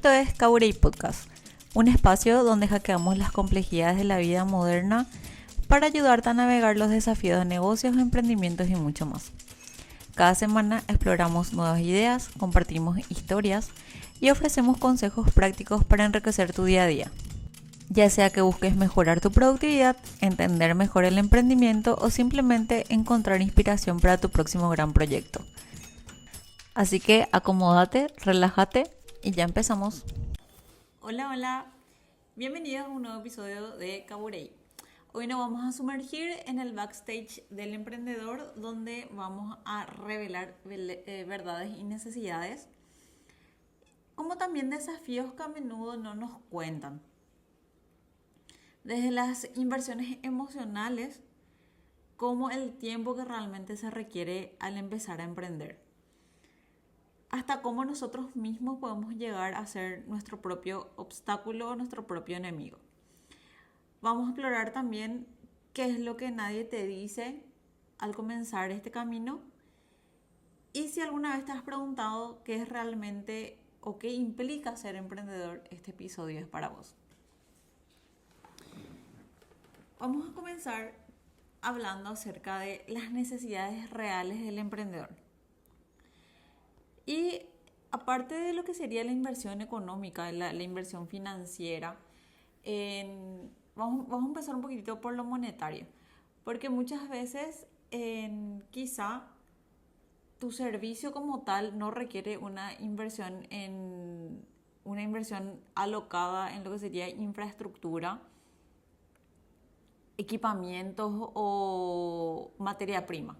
Esto es Kaburei Podcast, un espacio donde hackeamos las complejidades de la vida moderna para ayudarte a navegar los desafíos de negocios, emprendimientos y mucho más. Cada semana exploramos nuevas ideas, compartimos historias y ofrecemos consejos prácticos para enriquecer tu día a día. Ya sea que busques mejorar tu productividad, entender mejor el emprendimiento o simplemente encontrar inspiración para tu próximo gran proyecto. Así que acomódate, relájate y ya empezamos. Hola, bienvenidos a un nuevo episodio de Kaburei. Hoy nos vamos a sumergir en el backstage del emprendedor, donde vamos a revelar verdades y necesidades, como también desafíos que a menudo no nos cuentan. Desde las inversiones emocionales, como el tiempo que realmente se requiere al empezar a emprender, hasta cómo nosotros mismos podemos llegar a ser nuestro propio obstáculo o nuestro propio enemigo. Vamos a explorar también qué es lo que nadie te dice al comenzar este camino, y si alguna vez te has preguntado qué es realmente o qué implica ser emprendedor, este episodio es para vos. Vamos a comenzar hablando acerca de las necesidades reales del emprendedor. Y aparte de lo que sería la inversión económica, la inversión financiera, vamos a empezar un poquitito por lo monetario. Porque muchas veces quizá tu servicio como tal no requiere una inversión alocada en lo que sería infraestructura, equipamientos o materia prima.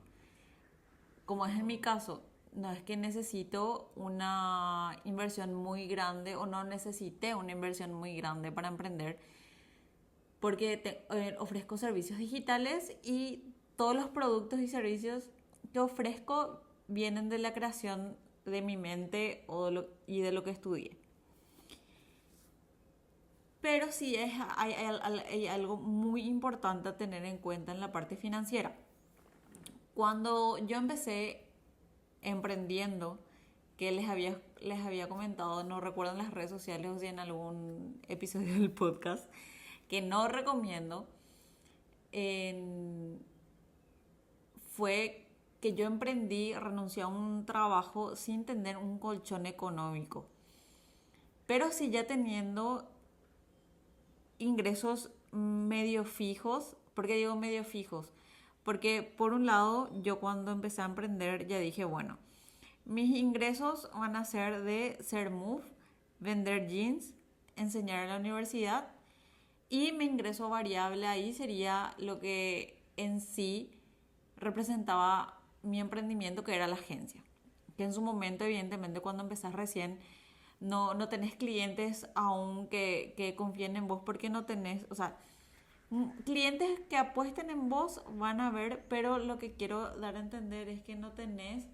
Como es en mi caso, no es que necesito una inversión muy grande o no necesité una inversión muy grande para emprender, porque ofrezco servicios digitales y todos los productos y servicios que ofrezco vienen de la creación de mi mente y de lo que estudié. Pero sí hay algo muy importante a tener en cuenta en la parte financiera. Cuando yo empecé emprendiendo, que les había comentado, no recuerdo en las redes sociales o si en algún episodio del podcast, que no recomiendo, fue que yo renuncié a un trabajo sin tener un colchón económico, pero sí ya teniendo ingresos medio fijos. ¿Por qué digo medio fijos? Porque por un lado, yo cuando empecé a emprender ya dije, bueno, mis ingresos van a ser de ser move, vender jeans, enseñar en la universidad, y mi ingreso variable ahí sería lo que en sí representaba mi emprendimiento, que era la agencia. Que en su momento, evidentemente, cuando empezás recién, no tenés clientes aún que confíen en vos, porque no tenés, o sea, clientes que apuesten en vos van a ver, pero lo que quiero dar a entender es que no tenés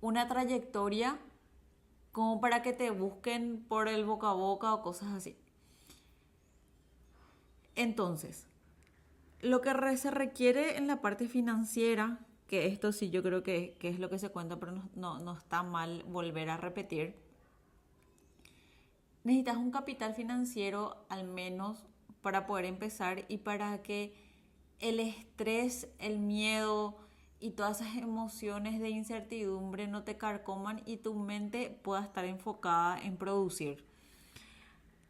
una trayectoria como para que te busquen por el boca a boca o cosas así. Entonces, lo que se requiere en la parte financiera, que esto sí yo creo que es lo que se cuenta, pero no está mal volver a repetir, necesitas un capital financiero al menos para poder empezar y para que el estrés, el miedo y todas esas emociones de incertidumbre no te carcoman y tu mente pueda estar enfocada en producir.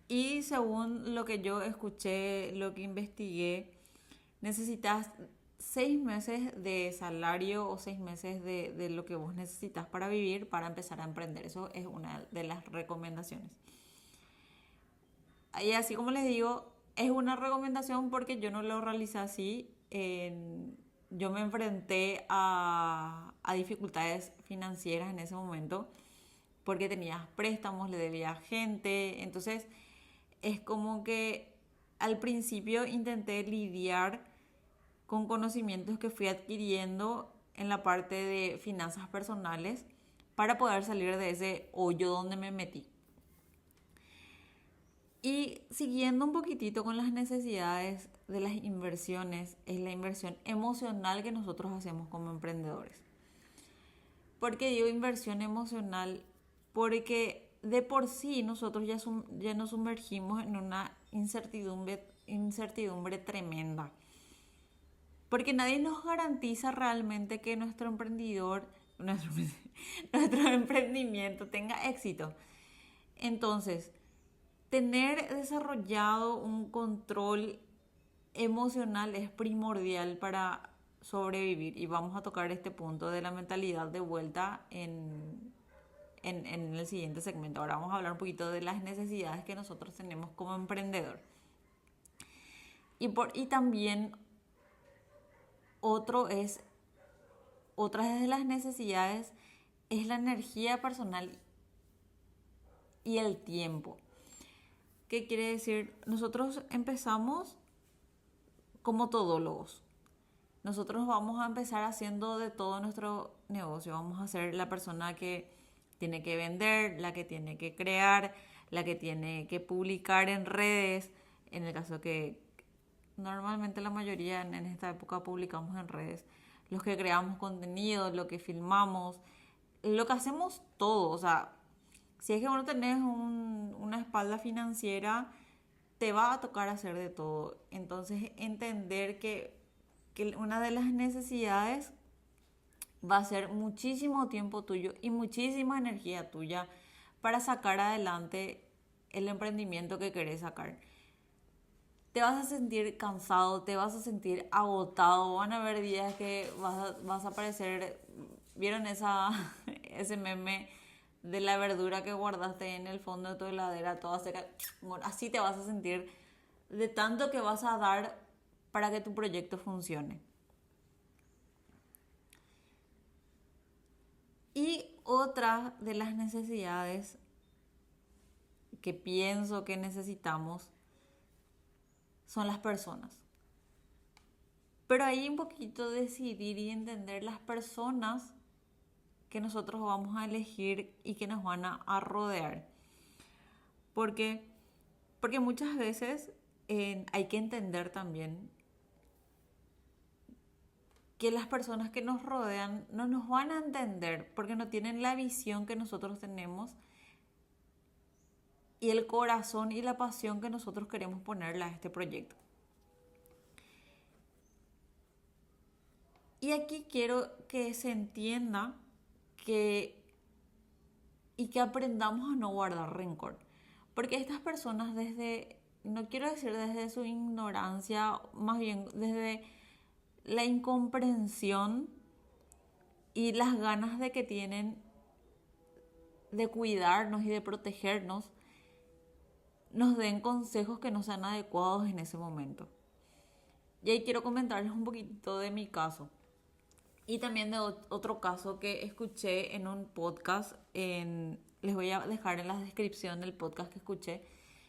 Y según lo que yo escuché, lo que investigué, necesitas 6 meses de salario o 6 meses de lo que vos necesitas para vivir para empezar a emprender. Eso es una de las recomendaciones. Y así como les digo, es una recomendación porque yo no lo realicé así. Yo me enfrenté a dificultades financieras en ese momento porque tenía préstamos, le debía a gente. Entonces es como que al principio intenté lidiar con conocimientos que fui adquiriendo en la parte de finanzas personales para poder salir de ese hoyo donde me metí. Y siguiendo un poquitito con las necesidades de las inversiones, es la inversión emocional que nosotros hacemos como emprendedores. ¿Por qué digo inversión emocional? Porque de por sí nosotros ya nos sumergimos en una incertidumbre tremenda. Porque nadie nos garantiza realmente que nuestro, nuestro emprendimiento tenga éxito. Entonces, tener desarrollado un control emocional es primordial para sobrevivir. Y vamos a tocar este punto de la mentalidad de vuelta en el siguiente segmento. Ahora vamos a hablar un poquito de las necesidades que nosotros tenemos como emprendedor. Y también otra de las necesidades es la energía personal y el tiempo. ¿Qué quiere decir? Nosotros empezamos como todólogos. Nosotros vamos a empezar haciendo de todo nuestro negocio. Vamos a ser la persona que tiene que vender, la que tiene que crear, la que tiene que publicar en redes. En el caso que normalmente la mayoría en esta época publicamos en redes. Los que creamos contenido, lo que filmamos, lo que hacemos todo. O sea, si es que vos no tenés una espalda financiera, te va a tocar hacer de todo. Entonces, entender que una de las necesidades va a ser muchísimo tiempo tuyo y muchísima energía tuya para sacar adelante el emprendimiento que querés sacar. Te vas a sentir cansado, te vas a sentir agotado, van a haber días que vas a parecer, ¿vieron ese meme de la verdura que guardaste en el fondo de tu heladera toda seca? Bueno, así te vas a sentir de tanto que vas a dar para que tu proyecto funcione. Y otra de las necesidades que pienso que necesitamos son las personas. Pero ahí un poquito decidir y entender las personas que nosotros vamos a elegir y que nos van a rodear. Porque muchas veces hay que entender también que las personas que nos rodean no nos van a entender porque no tienen la visión que nosotros tenemos y el corazón y la pasión que nosotros queremos ponerle a este proyecto. Y aquí quiero que se entienda y que aprendamos a no guardar rencor. Porque estas personas no quiero decir desde su ignorancia, más bien desde la incomprensión y las ganas de que tienen de cuidarnos y de protegernos, nos den consejos que no sean adecuados en ese momento. Y ahí quiero comentarles un poquito de mi caso. Y también de otro caso que escuché en un podcast, les voy a dejar en la descripción del podcast que escuché,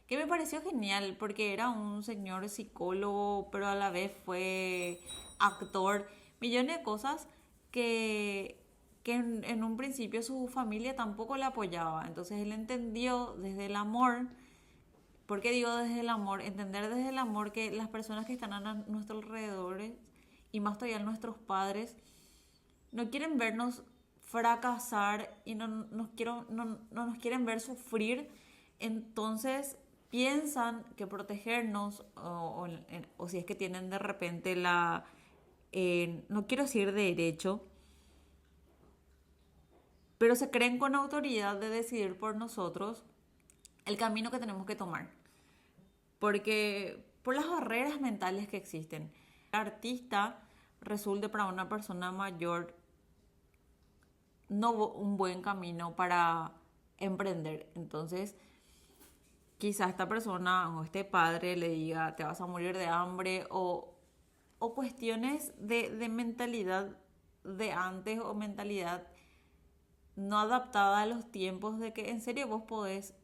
que me pareció genial porque era un señor psicólogo, pero a la vez fue actor, millones de cosas que en un principio su familia tampoco le apoyaba. Entonces él entendió desde el amor. ¿Por qué digo desde el amor? Entender desde el amor que las personas que están a nuestro alrededor y más todavía nuestros padres no quieren vernos fracasar y no nos quieren ver sufrir. Entonces piensan que protegernos o si es que tienen de repente no quiero decir derecho, pero se creen con autoridad de decidir por nosotros el camino que tenemos que tomar. Porque por las barreras mentales que existen. El artista resulta para una persona mayor no un buen camino para emprender. Entonces, quizá esta persona o este padre le diga, te vas a morir de hambre o cuestiones de mentalidad de antes o mentalidad no adaptada a los tiempos de que en serio vos podés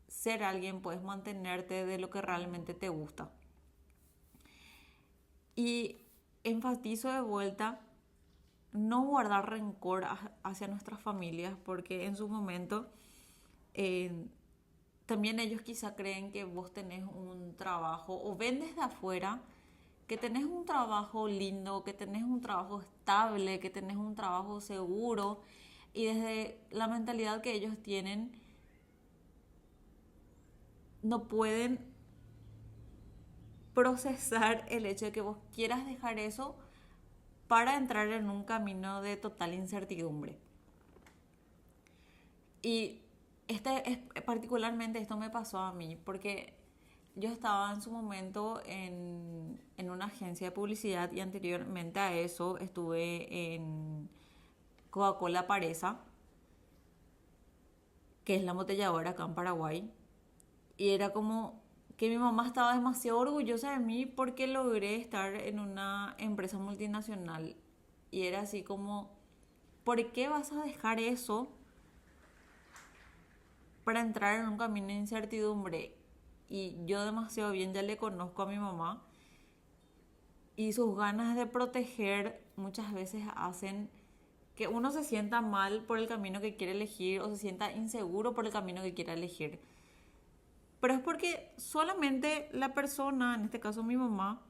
ser alguien, puedes mantenerte de lo que realmente te gusta. Y enfatizo de vuelta no guardar rencor hacia nuestras familias porque en su momento también ellos quizá creen que vos tenés un trabajo o ven desde afuera que tenés un trabajo lindo, que tenés un trabajo estable, que tenés un trabajo seguro y desde la mentalidad que ellos tienen no pueden procesar el hecho de que vos quieras dejar eso para entrar en un camino de total incertidumbre. Y particularmente esto me pasó a mí porque yo estaba en su momento en una agencia de publicidad y anteriormente a eso estuve en Coca-Cola Paresa, que es la embotelladora acá en Paraguay. Y era como que mi mamá estaba demasiado orgullosa de mí porque logré estar en una empresa multinacional. Y era así como, ¿por qué vas a dejar eso para entrar en un camino de incertidumbre? Y yo demasiado bien ya le conozco a mi mamá y sus ganas de proteger muchas veces hacen que uno se sienta mal por el camino que quiere elegir o se sienta inseguro por el camino que quiere elegir. Pero es porque solamente la persona, en este caso mi mamá,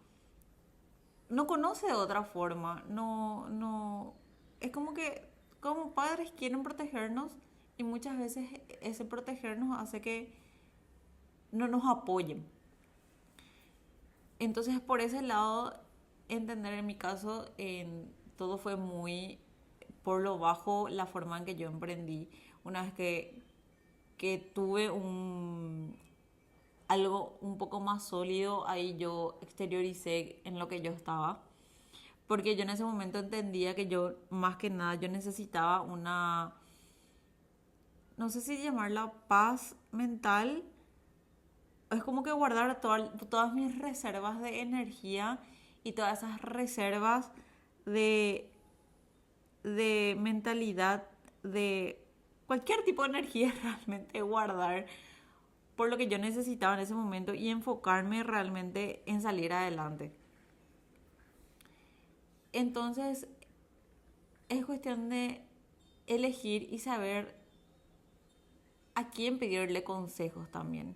no conoce de otra forma. No. Es como que como padres quieren protegernos y muchas veces ese protegernos hace que no nos apoyen. Entonces por ese lado, entender en mi caso, todo fue muy por lo bajo la forma en que yo emprendí. Una vez que tuve algo un poco más sólido, ahí yo exterioricé en lo que yo estaba. Porque yo en ese momento entendía que yo, más que nada, yo necesitaba una, no sé si llamarla paz mental. Es como que guardar todas mis reservas de energía y todas esas reservas de, de mentalidad, de cualquier tipo de energía realmente guardar por lo que yo necesitaba en ese momento y enfocarme realmente en salir adelante. Entonces es cuestión de elegir y saber a quién pedirle consejos también.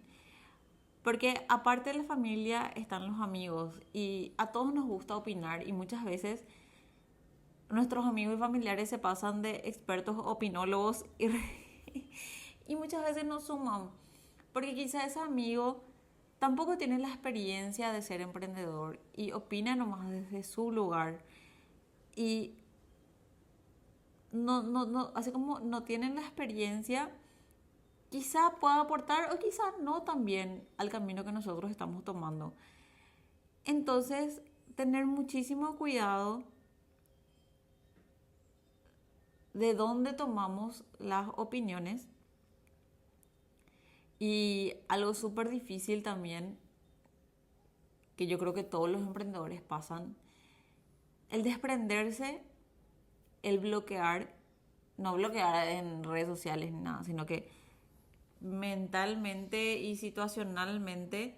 Porque aparte de la familia están los amigos y a todos nos gusta opinar y muchas veces nuestros amigos y familiares se pasan de expertos opinólogos y muchas veces no suman. Porque quizá ese amigo tampoco tiene la experiencia de ser emprendedor y opina nomás desde su lugar. Y no, así como no tienen la experiencia, quizá pueda aportar o quizá no también al camino que nosotros estamos tomando. Entonces, tener muchísimo cuidado de dónde tomamos las opiniones y algo súper difícil también, que yo creo que todos los emprendedores pasan, el desprenderse, el bloquear, no bloquear en redes sociales ni nada, sino que mentalmente y situacionalmente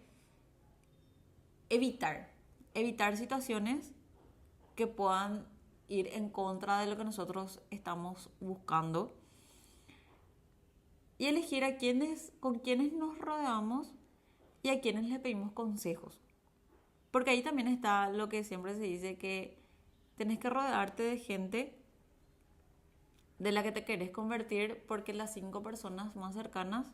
evitar situaciones que puedan ir en contra de lo que nosotros estamos buscando y elegir con quienes nos rodeamos y a quienes le pedimos consejos. Porque ahí también está lo que siempre se dice, que tenés que rodearte de gente de la que te querés convertir, porque las 5 personas más cercanas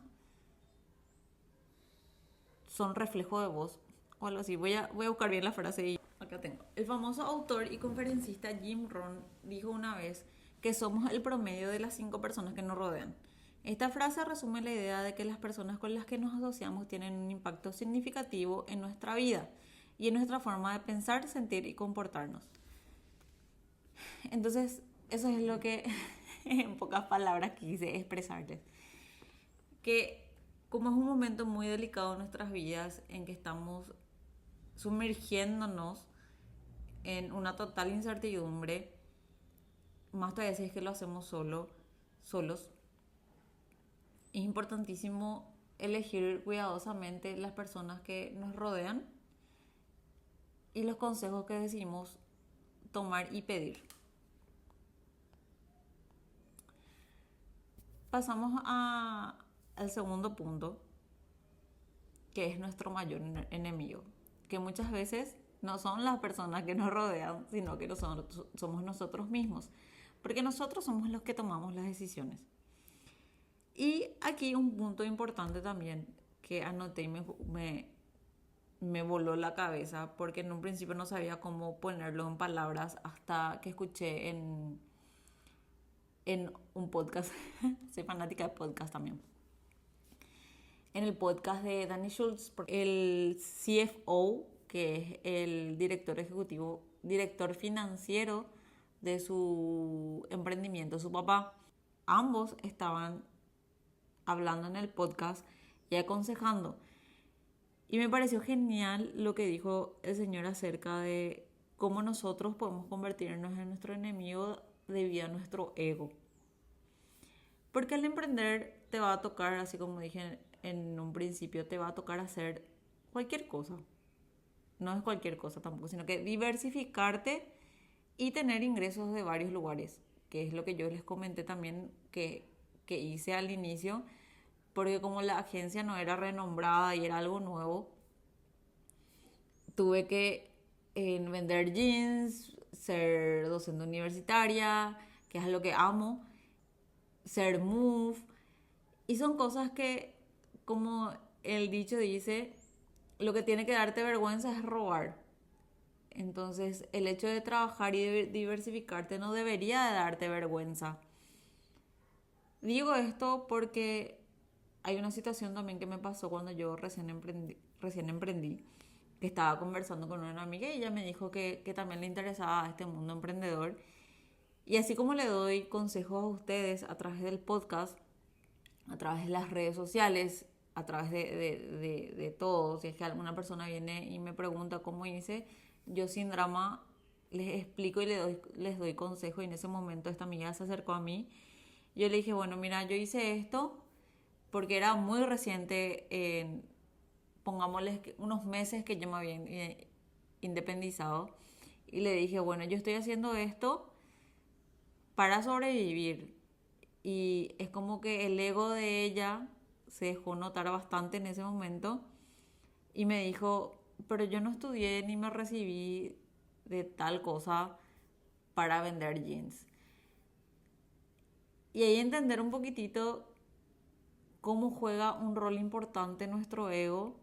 son reflejo de vos o algo así. Voy a buscar bien la frase y acá tengo. El famoso autor y conferencista Jim Rohn dijo una vez que somos el promedio de las 5 personas que nos rodean. Esta frase resume la idea de que las personas con las que nos asociamos tienen un impacto significativo en nuestra vida y en nuestra forma de pensar, sentir y comportarnos. Entonces, eso es lo que en pocas palabras quise expresarles. Que como es un momento muy delicado en nuestras vidas en que estamos sumergiéndonos en una total incertidumbre, más todavía si es que lo hacemos solos, es importantísimo elegir cuidadosamente las personas que nos rodean y los consejos que decidimos tomar y pedir. Pasamos al segundo punto, que es nuestro mayor enemigo, que muchas veces no son las personas que nos rodean, sino que somos nosotros mismos, porque nosotros somos los que tomamos las decisiones. Y aquí un punto importante también, que anoté y me voló la cabeza, porque en un principio no sabía cómo ponerlo en palabras hasta que escuché en un podcast. Soy fanática de podcast también. En el podcast de Danny Schultz, el CFO, que es el director ejecutivo, director financiero de su emprendimiento, su papá, ambos estaban hablando en el podcast y aconsejando. Y me pareció genial lo que dijo el señor acerca de cómo nosotros podemos convertirnos en nuestro enemigo debido a nuestro ego. Porque al emprender te va a tocar, así como dije en un principio, te va a tocar hacer cualquier cosa. No es cualquier cosa tampoco, sino que diversificarte y tener ingresos de varios lugares, que es lo que yo les comenté también que hice al inicio, porque como la agencia no era renombrada y era algo nuevo, tuve que vender jeans, ser docente universitaria, que es lo que amo, ser move, y son cosas que, como el dicho dice, lo que tiene que darte vergüenza es robar. Entonces, el hecho de trabajar y diversificarte no debería de darte vergüenza. Digo esto porque hay una situación también que me pasó cuando yo recién emprendí, que estaba conversando con una amiga y ella me dijo que también le interesaba este mundo emprendedor. Y así como le doy consejos a ustedes a través del podcast, a través de las redes sociales, a través de todo, si es que alguna persona viene y me pregunta cómo hice, yo sin drama les explico y les doy consejo. Y en ese momento esta amiga se acercó a mí. Yo le dije, bueno, mira, yo hice esto porque era muy reciente, pongámosles unos meses que yo me había independizado. Y le dije, bueno, yo estoy haciendo esto para sobrevivir. Y es como que el ego de ella se dejó notar bastante en ese momento y me dijo, pero yo no estudié ni me recibí de tal cosa para vender jeans. Y ahí entender un poquitito cómo juega un rol importante nuestro ego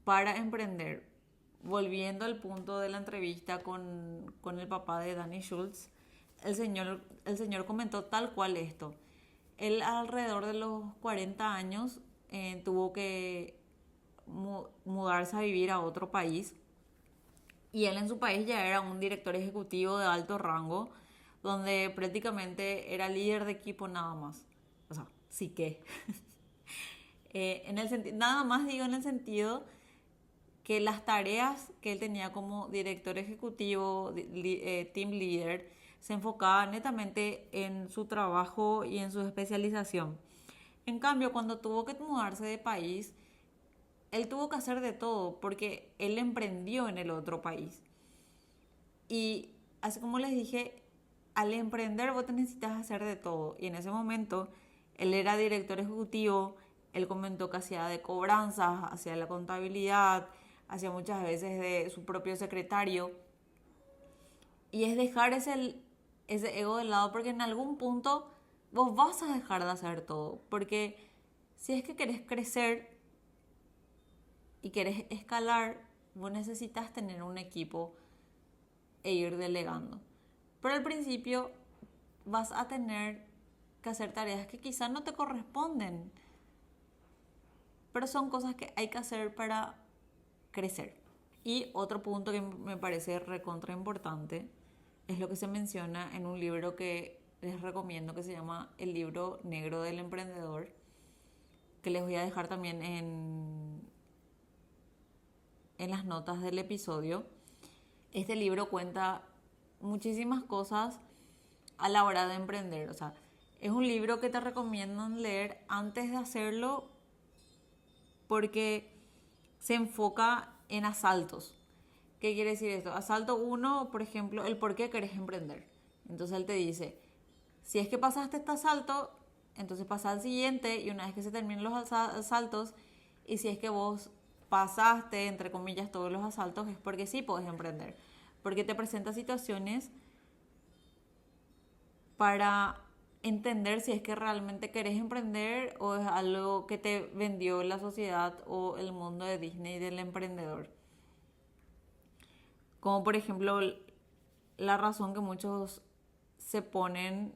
para emprender. Volviendo al punto de la entrevista con el papá de Danny Schultz, el señor comentó tal cual esto. Él alrededor de los 40 años tuvo que mudarse a vivir a otro país y él en su país ya era un director ejecutivo de alto rango donde prácticamente era líder de equipo nada más. O sea, sí que. Nada más digo en el sentido que las tareas que él tenía como director ejecutivo, team leader, se enfocaban netamente en su trabajo y en su especialización. En cambio, cuando tuvo que mudarse de país, él tuvo que hacer de todo porque él emprendió en el otro país. Y así como les dije, al emprender vos te necesitas hacer de todo. Y en ese momento, él era director ejecutivo, él comentó que hacía de cobranzas, hacía la contabilidad, hacía muchas veces de su propio secretario. Y es dejar ese ego de lado porque en algún punto vos vas a dejar de hacer todo. Porque si es que querés crecer y querés escalar, vos necesitas tener un equipo e ir delegando. Pero al principio vas a tener que hacer tareas que quizás no te corresponden, pero son cosas que hay que hacer para crecer. Y otro punto que me parece recontra importante es lo que se menciona en un libro que les recomiendo que se llama El libro negro del emprendedor, que les voy a dejar también en las notas del episodio. Este libro cuenta muchísimas cosas a la hora de emprender. O sea, es un libro que te recomiendan leer antes de hacerlo porque se enfoca en asaltos. ¿Qué quiere decir esto? Asalto 1, por ejemplo, el por qué querés emprender. Entonces él te dice, si es que pasaste este asalto, entonces pasa al siguiente y una vez que se terminen los asaltos, y si es que vos pasaste, entre comillas, todos los asaltos, es porque sí podés emprender. Porque te presenta situaciones para entender si es que realmente querés emprender o es algo que te vendió la sociedad o el mundo de Disney del emprendedor. Como por ejemplo la razón que muchos se ponen,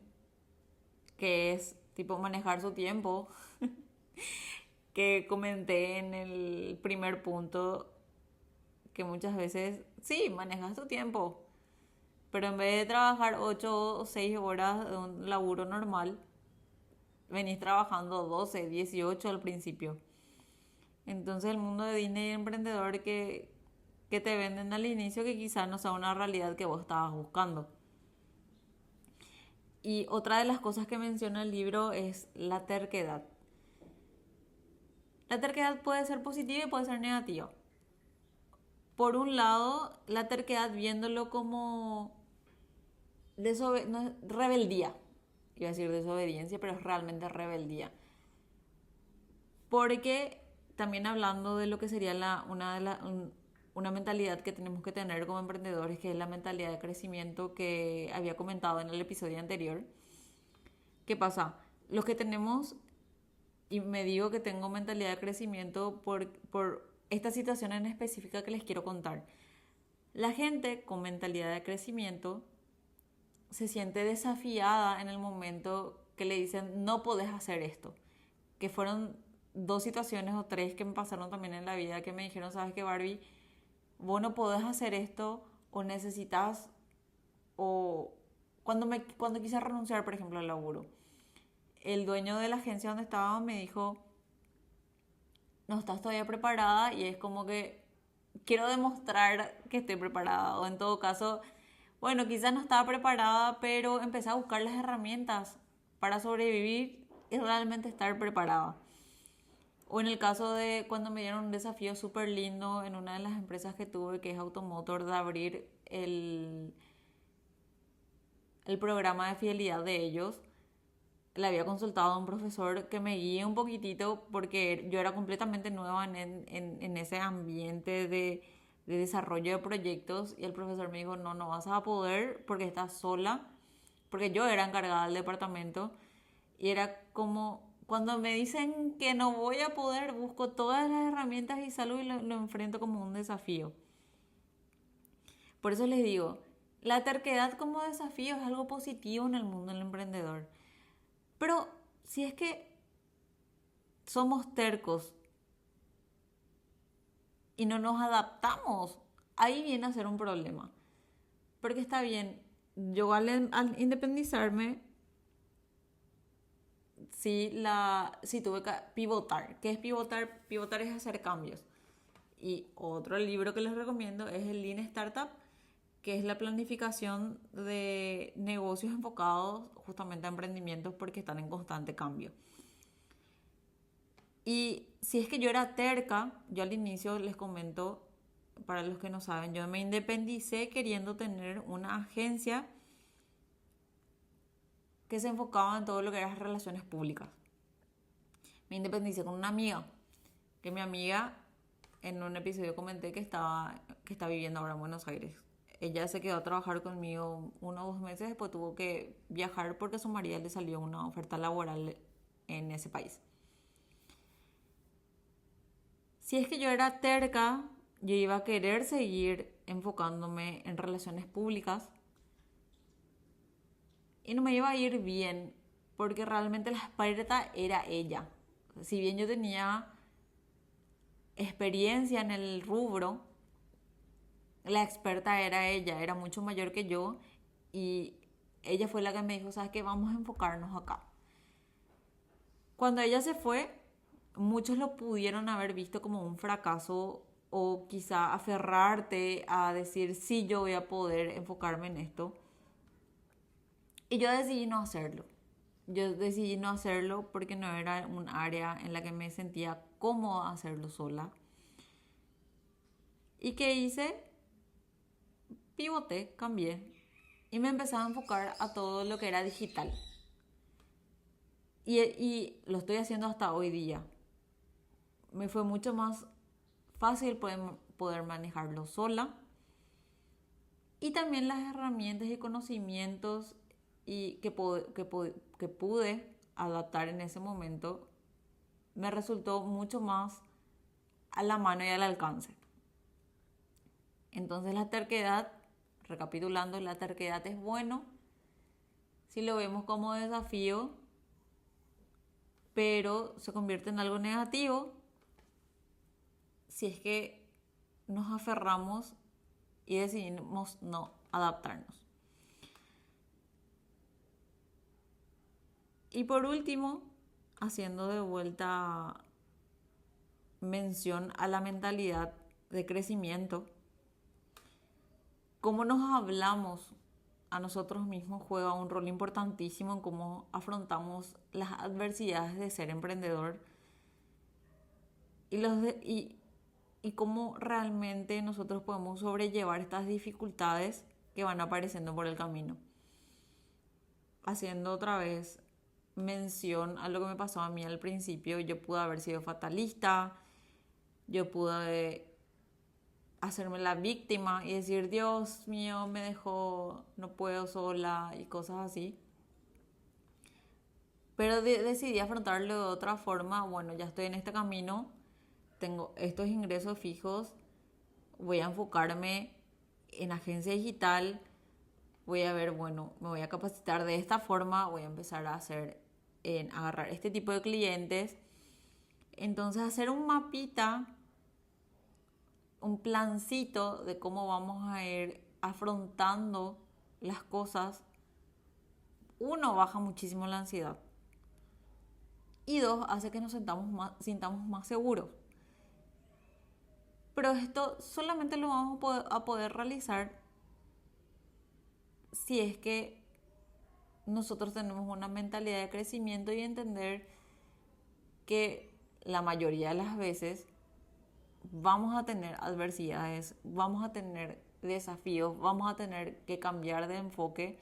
que es tipo manejar su tiempo, que comenté en el primer punto, que muchas veces sí, manejas tu tiempo, pero en vez de trabajar 8 o 6 horas de un laburo normal, venís trabajando 12, 18 al principio. Entonces el mundo de Disney emprendedor que te venden al inicio que quizás no sea una realidad que vos estabas buscando. Y otra de las cosas que menciona el libro es la terquedad. La terquedad puede ser positiva y puede ser negativa. Por un lado, la terquedad viéndolo como no es rebeldía. Iba a decir desobediencia, pero es realmente rebeldía. Porque también hablando de lo que sería una mentalidad que tenemos que tener como emprendedores, que es la mentalidad de crecimiento que había comentado en el episodio anterior. ¿Qué pasa? Los que tenemos, y me digo que tengo mentalidad de crecimiento por esta situación en específica que les quiero contar. La gente con mentalidad de crecimiento se siente desafiada en el momento que le dicen no podés hacer esto. Que fueron dos situaciones o tres que me pasaron también en la vida que me dijeron, sabes qué, Barbie, vos no podés hacer esto o necesitas, o cuando quise renunciar, por ejemplo, al laburo, el dueño de la agencia donde estaba me dijo, no estás todavía preparada, y es como que quiero demostrar que estoy preparada, o en todo caso, bueno, quizás no estaba preparada, pero empecé a buscar las herramientas para sobrevivir y realmente estar preparada. O en el caso de cuando me dieron un desafío súper lindo en una de las empresas que tuve, que es Automotor, de abrir el programa de fidelidad de ellos. Le había consultado a un profesor que me guíe un poquitito porque yo era completamente nueva en ese ambiente de desarrollo de proyectos, y el profesor me dijo, no, no vas a poder porque estás sola, porque yo era encargada del departamento, y era como cuando me dicen que no voy a poder, busco todas las herramientas y salgo y lo enfrento como un desafío. Por eso les digo, la terquedad como desafío es algo positivo en el mundo del emprendedor. Pero si es que somos tercos y no nos adaptamos, ahí viene a ser un problema. Porque está bien, yo al independizarme, sí tuve que pivotar. ¿Qué es pivotar? Pivotar es hacer cambios. Y otro libro que les recomiendo es el Lean Startup, que es la planificación de negocios enfocados justamente a emprendimientos porque están en constante cambio. Y si es que yo era terca, yo al inicio les comento, para los que no saben, yo me independicé queriendo tener una agencia que se enfocaba en todo lo que eran las relaciones públicas. Me independicé con una amiga, que mi amiga en un episodio comenté que está viviendo ahora en Buenos Aires. Ella se quedó a trabajar conmigo 1 o 2 meses, después tuvo que viajar porque a su marido le salió una oferta laboral en ese país. Si es que yo era terca, yo iba a querer seguir enfocándome en relaciones públicas y no me iba a ir bien porque realmente la experta era ella. Si bien yo tenía experiencia en el rubro, la experta era ella, era mucho mayor que yo, y ella fue la que me dijo, ¿sabes qué? Vamos a enfocarnos acá. Cuando ella se fue, muchos lo pudieron haber visto como un fracaso o quizá aferrarte a decir, sí, yo voy a poder enfocarme en esto. Y yo decidí no hacerlo. Yo decidí no hacerlo porque no era un área en la que me sentía cómoda hacerlo sola. ¿Y qué hice? Pivoté, cambié y me empecé a enfocar a todo lo que era digital. Y lo estoy haciendo hasta hoy día. Me fue mucho más fácil poder manejarlo sola. Y también las herramientas y conocimientos y que pude adaptar en ese momento me resultó mucho más a la mano y al alcance. Entonces la terquedad, recapitulando, la terquedad es bueno si lo vemos como desafío, pero se convierte en algo negativo si es que nos aferramos y decidimos no adaptarnos. Y por último, haciendo de vuelta mención a la mentalidad de crecimiento, cómo nos hablamos a nosotros mismos juega un rol importantísimo en cómo afrontamos las adversidades de ser emprendedor y cómo realmente nosotros podemos sobrellevar estas dificultades que van apareciendo por el camino. Haciendo otra vez mención a lo que me pasó a mí al principio, yo pude haber sido fatalista, yo pude hacerme la víctima y decir, Dios mío, me dejó, no puedo sola y cosas así. Pero decidí afrontarlo de otra forma. Bueno, ya estoy en este camino, tengo estos ingresos fijos, voy a enfocarme en agencia digital, voy a ver, bueno, me voy a capacitar de esta forma, voy a empezar a agarrar este tipo de clientes. Entonces hacer un mapita, un plancito de cómo vamos a ir afrontando las cosas, uno, baja muchísimo la ansiedad y dos, hace que nos sintamos más seguros. Pero esto solamente lo vamos a poder realizar si es que nosotros tenemos una mentalidad de crecimiento y entender que la mayoría de las veces vamos a tener adversidades, vamos a tener desafíos, vamos a tener que cambiar de enfoque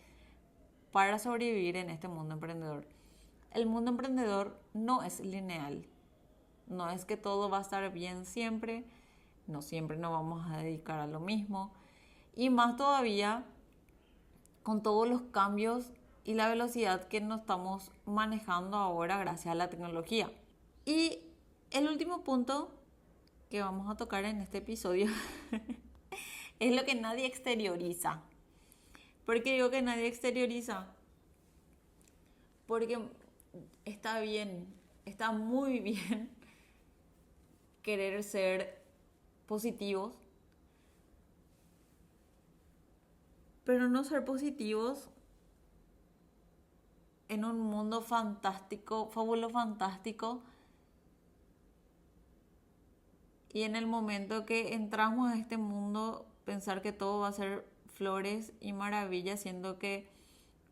para sobrevivir en este mundo emprendedor. El mundo emprendedor no es lineal, no es que todo va a estar bien siempre, no siempre nos vamos a dedicar a lo mismo y más todavía con todos los cambios y la velocidad que nos estamos manejando ahora gracias a la tecnología. Y el último punto que vamos a tocar en este episodio es lo que nadie exterioriza. ¿Por qué digo que nadie exterioriza? Porque está bien, está muy bien querer ser positivos, pero no ser positivos en un mundo fantástico, fabuloso fantástico. Y en el momento que entramos a este mundo, pensar que todo va a ser flores y maravillas, siendo que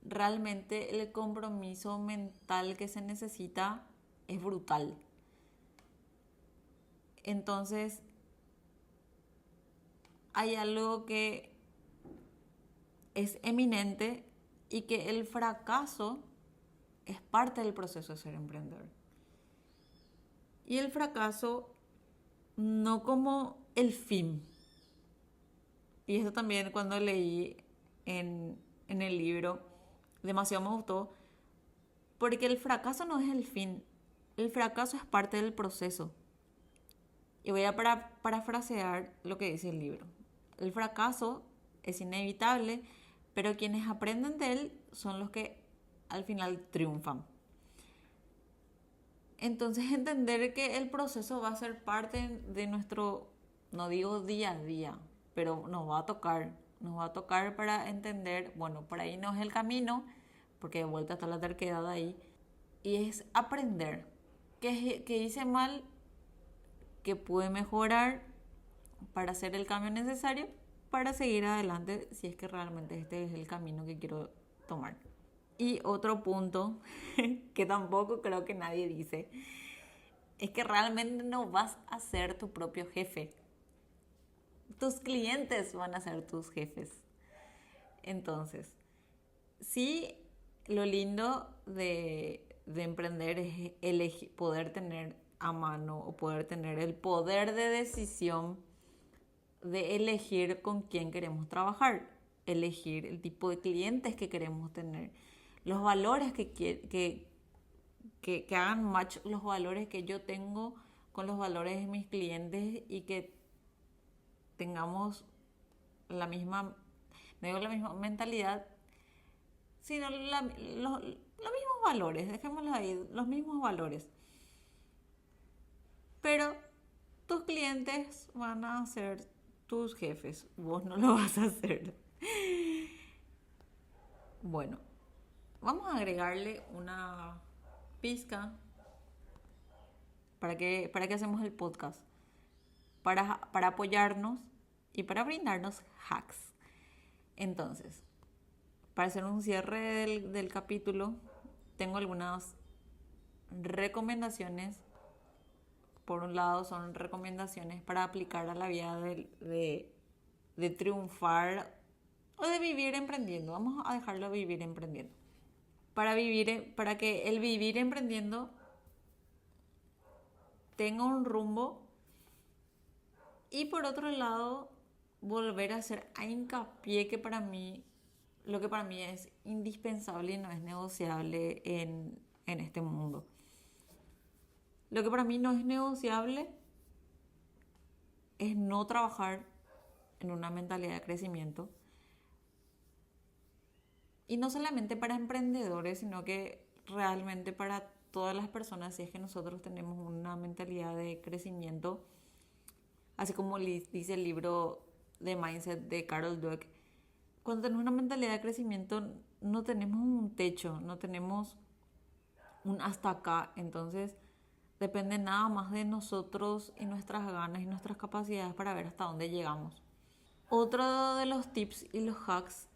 realmente el compromiso mental que se necesita es brutal. Entonces, hay algo que es eminente y que el fracaso es parte del proceso de ser emprendedor. Y el fracaso no como el fin. Y esto también cuando leí en el libro, demasiado me gustó, porque el fracaso no es el fin, el fracaso es parte del proceso. Y voy a parafrasear lo que dice el libro. El fracaso es inevitable, pero quienes aprenden de él son los que al final triunfan. Entonces entender que el proceso va a ser parte de nuestro, no digo día a día, pero nos va a tocar para entender, bueno, por ahí no es el camino, porque de vuelta está la terquedad ahí, y es aprender qué hice mal, qué pude mejorar para hacer el cambio necesario para seguir adelante si es que realmente este es el camino que quiero tomar. Y otro punto que tampoco creo que nadie dice es que realmente no vas a ser tu propio jefe. Tus clientes van a ser tus jefes. Entonces, sí, lo lindo de emprender es poder tener a mano o poder tener el poder de decisión de elegir con quién queremos trabajar, elegir el tipo de clientes que queremos tener. los valores que hagan match los valores que yo tengo con los valores de mis clientes y que tengamos la misma, no digo la misma mentalidad, sino los mismos valores, dejémoslo ahí, los mismos valores. Pero tus clientes van a ser tus jefes, vos no lo vas a hacer. Bueno, vamos a agregarle una pizca. ¿Para qué hacemos el podcast? Para apoyarnos y para brindarnos hacks. Entonces, para hacer un cierre del capítulo, tengo algunas recomendaciones. Por un lado, son recomendaciones para aplicar a la vida de triunfar o de vivir emprendiendo. Vamos a dejarlo vivir emprendiendo. Para que el vivir emprendiendo tenga un rumbo. Y por otro lado, volver a hacer hincapié que lo que para mí es indispensable y no es negociable en este mundo. Lo que para mí no es negociable es no trabajar en una mentalidad de crecimiento. Y no solamente para emprendedores, sino que realmente para todas las personas, si es que nosotros tenemos una mentalidad de crecimiento, así como dice el libro de Mindset de Carol Dweck, cuando tenemos una mentalidad de crecimiento no tenemos un techo, no tenemos un hasta acá, entonces depende nada más de nosotros y nuestras ganas y nuestras capacidades para ver hasta dónde llegamos. Otro de los tips y los hacks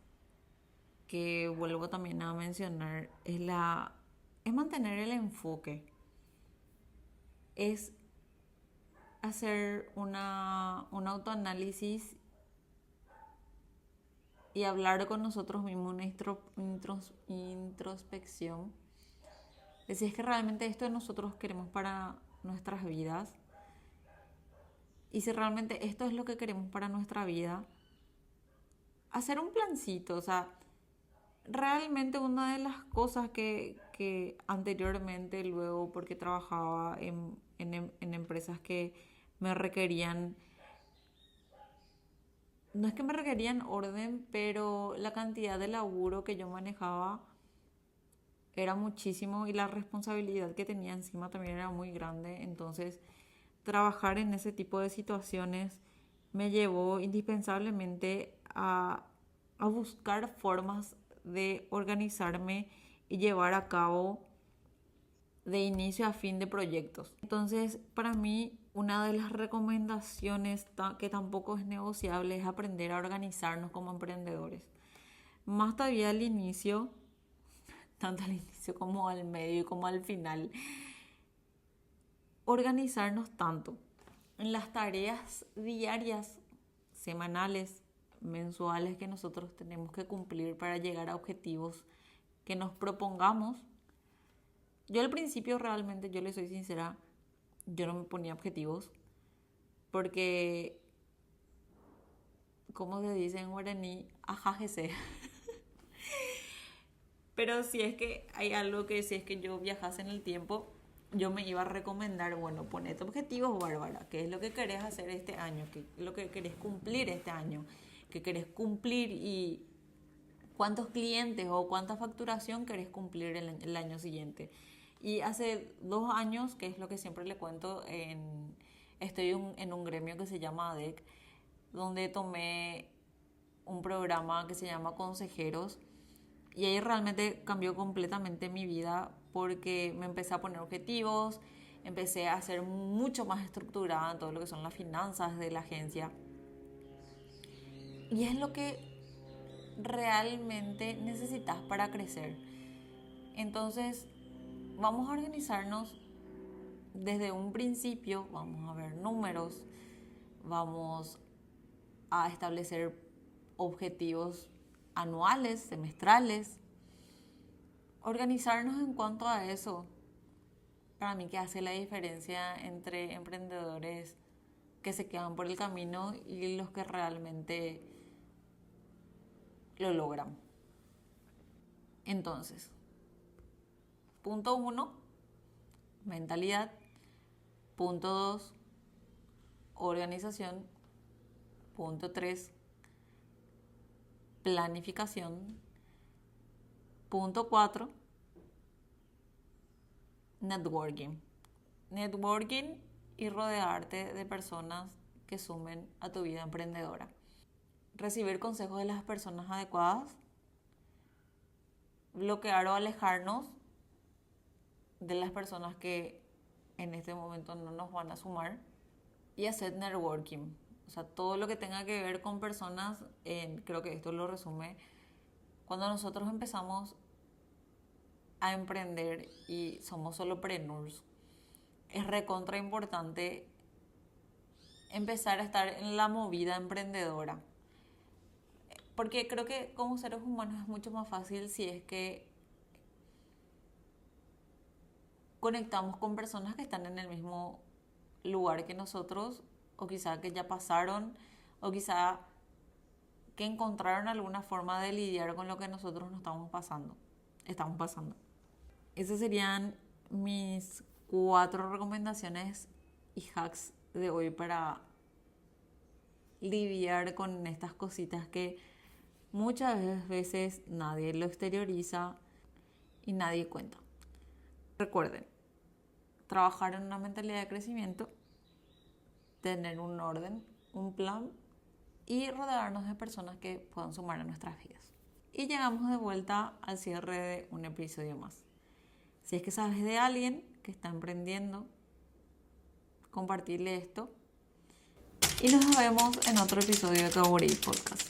que vuelvo también a mencionar es mantener el enfoque, es hacer un autoanálisis y hablar con nosotros mismos, una introspección de si es que realmente esto nosotros queremos para nuestras vidas y si realmente esto es lo que queremos para nuestra vida, hacer un plancito. O sea, realmente una de las cosas que anteriormente, luego porque trabajaba en empresas que me requerían, no es que me requerían orden, pero la cantidad de laburo que yo manejaba era muchísimo y la responsabilidad que tenía encima también era muy grande. Entonces, trabajar en ese tipo de situaciones me llevó indispensablemente a buscar formas de organizarme y llevar a cabo de inicio a fin de proyectos. Entonces, para mí, una de las recomendaciones que tampoco es negociable es aprender a organizarnos como emprendedores. Más todavía al inicio, tanto al inicio como al medio y como al final, organizarnos tanto en las tareas diarias, semanales, mensuales que nosotros tenemos que cumplir para llegar a objetivos que nos propongamos. Yo al principio realmente, yo le soy sincera, yo no me ponía objetivos porque, como se dice en guaraní, ajájese. Pero si es que hay algo que si es que yo viajase en el tiempo, yo me iba a recomendar, bueno, ponete objetivos, Bárbara, qué es lo que querés hacer este año, qué es lo que querés cumplir este año, qué querés cumplir y cuántos clientes o cuánta facturación querés cumplir el año siguiente. Y hace 2 años, que es lo que siempre le cuento, estoy en un gremio que se llama ADEC, donde tomé un programa que se llama Consejeros y ahí realmente cambió completamente mi vida porque me empecé a poner objetivos, empecé a ser mucho más estructurada en todo lo que son las finanzas de la agencia. Y es lo que realmente necesitas para crecer. Entonces, vamos a organizarnos desde un principio, vamos a ver números, vamos a establecer objetivos anuales, semestrales, organizarnos en cuanto a eso. Para mí que hace la diferencia entre emprendedores que se quedan por el camino y los que realmente lo logran. Entonces, Punto 1, mentalidad. Punto 2, organización. Punto 3, planificación. Punto 4, networking. Networking y rodearte de personas que sumen a tu vida emprendedora. Recibir consejos de las personas adecuadas. Bloquear o alejarnos de las personas que en este momento no nos van a sumar. Y hacer networking. O sea, todo lo que tenga que ver con personas, creo que esto lo resume. Cuando nosotros empezamos a emprender y somos solopreneurs, es recontra importante empezar a estar en la movida emprendedora. Porque creo que como seres humanos es mucho más fácil si es que conectamos con personas que están en el mismo lugar que nosotros, o quizá que ya pasaron, o quizá que encontraron alguna forma de lidiar con lo que nosotros nos estamos pasando. Esas serían mis 4 recomendaciones y hacks de hoy para lidiar con estas cositas que muchas veces nadie lo exterioriza y nadie cuenta. Recuerden, trabajar en una mentalidad de crecimiento, tener un orden, un plan y rodearnos de personas que puedan sumar a nuestras vidas. Y llegamos de vuelta al cierre de un episodio más. Si es que sabes de alguien que está emprendiendo, compartirle esto. Y nos vemos en otro episodio de Kawaii Podcast.